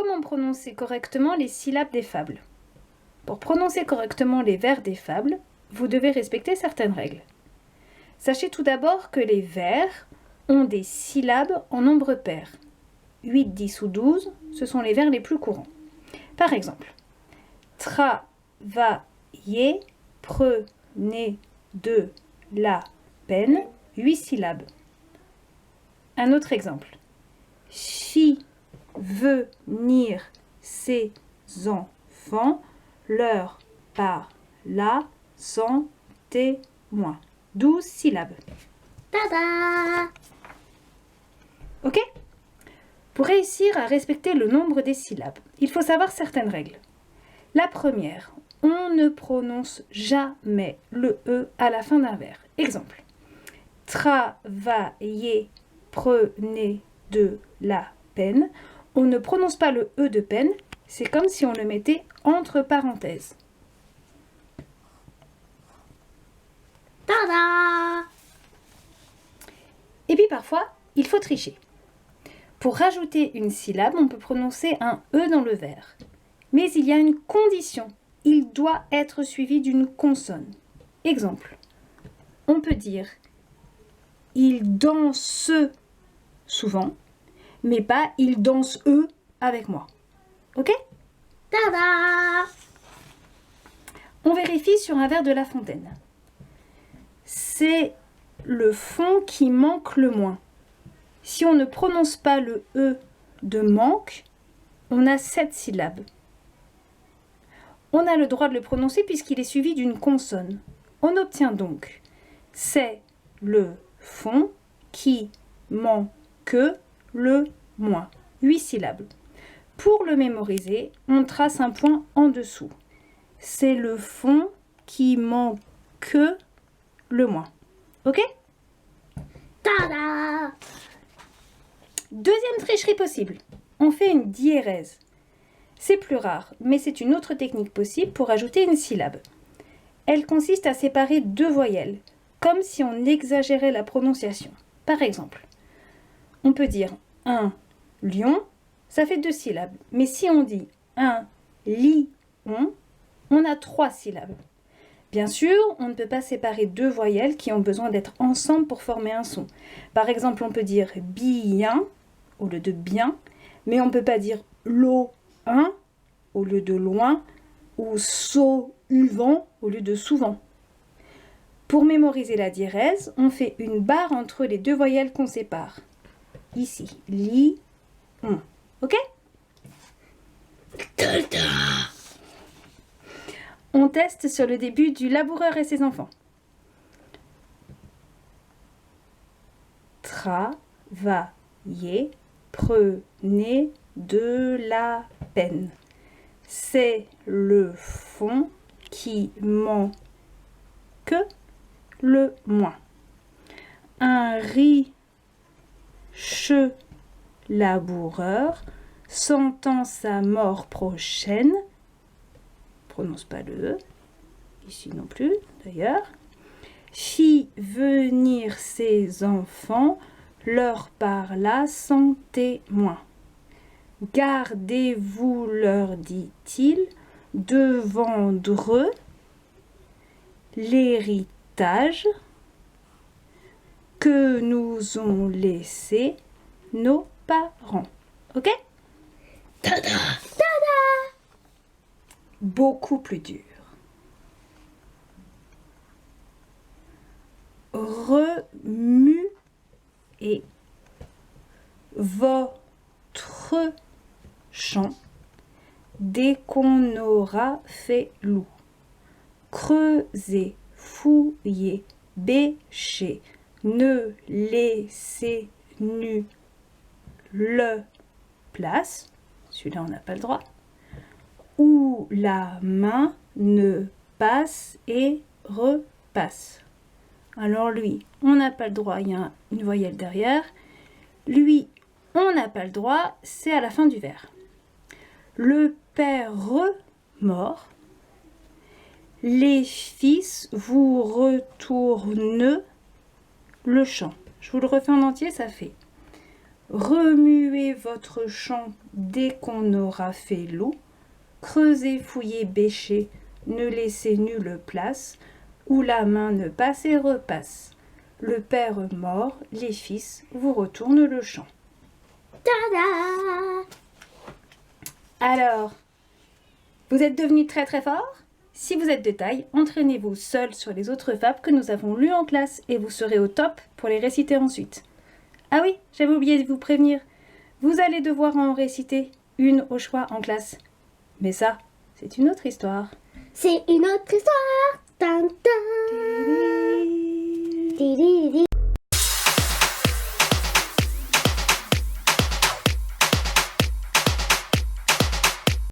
comment prononcer correctement les syllabes des fables? Pour prononcer correctement les vers des fables, vous devez respecter certaines règles. Sachez tout d'abord que les vers ont des syllabes en nombre pair. 8, 10 ou 12, ce sont les vers les plus courants. Par exemple, travailler, prenez de la peine, 8 syllabes. Un autre exemple. Fit venir ses enfants, leur parla sans témoin. 12 syllabes. Tada! Ok? Pour réussir à respecter le nombre des syllabes, il faut savoir certaines règles. La première, on ne prononce jamais le E à la fin d'un vers. Exemple. Travailler, prenez de la peine. On ne prononce pas le E de peine, c'est comme si on le mettait entre parenthèses. Tada! Et puis parfois, il faut tricher. Pour rajouter une syllabe, on peut prononcer un E dans le vers. Mais il y a une condition. Il doit être suivi d'une consonne. Exemple. On peut dire « il danse souvent », mais pas « il danse eux avec moi ». Ok? Tada! On vérifie sur un vers de La Fontaine. C'est le fond qui manque le moins. Si on ne prononce pas le E de manque, on a 7 syllabes. On a le droit de le prononcer puisqu'il est suivi d'une consonne. On obtient donc « c'est le fond qui manque le moins ». 8 syllabes. Pour le mémoriser, on trace un point en dessous. C'est le fond qui manque le moins. Ok? Tada! Deuxième tricherie possible. On fait une diérèse. C'est plus rare, mais c'est une autre technique possible pour ajouter une syllabe. Elle consiste à séparer deux voyelles, comme si on exagérait la prononciation. Par exemple, on peut dire un lion, ça fait 2 syllabes. Mais si on dit un lion, on a 3 syllabes. Bien sûr, on ne peut pas séparer deux voyelles qui ont besoin d'être ensemble pour former un son. Par exemple, on peut dire bien au lieu de bien, mais on ne peut pas dire loin au lieu de loin ou souvent au lieu de souvent. Pour mémoriser la diérèse, on fait une barre entre les deux voyelles qu'on sépare. Ici, on. Ok? On teste sur le début du laboureur et ses enfants. Travailler, prenez de la peine. C'est le fond qui manque le moins. Un riche laboureur, sentant sa mort prochaine, prononce pas le E, ici non plus d'ailleurs, fit venir ses enfants, leur parla sans témoin. Gardez-vous, leur dit-il, de vendre l'héritage que nous ont laissé nos parents. Ok? Tada! Beaucoup plus dur. Remuez votre champ dès qu'on aura fait loup. Creusez, fouillez, bêchez, ne laissez nulle place. Celui-là, on n'a pas le droit. Où la main ne passe et repasse. Alors lui, on n'a pas le droit, il y a une voyelle derrière. Lui, on n'a pas le droit, c'est à la fin du vers. Le père mort. Les fils vous retournent le champ. Je vous le refais en entier, ça fait Remuez votre champ dès qu'on aura fait l'eau. Creusez, fouillez, bêchez, ne laissez nulle place, où la main ne passe et repasse. Le père mort, les fils vous retournent le champ. Tada! Alors, vous êtes devenus très très forts? Si vous êtes de taille, entraînez-vous seul sur les autres fables que nous avons lues en classe et vous serez au top pour les réciter ensuite. Ah oui, j'avais oublié de vous prévenir. Vous allez devoir en réciter une au choix en classe. Mais ça, c'est une autre histoire. C'est une autre histoire. Tan, tan. Di, di, di.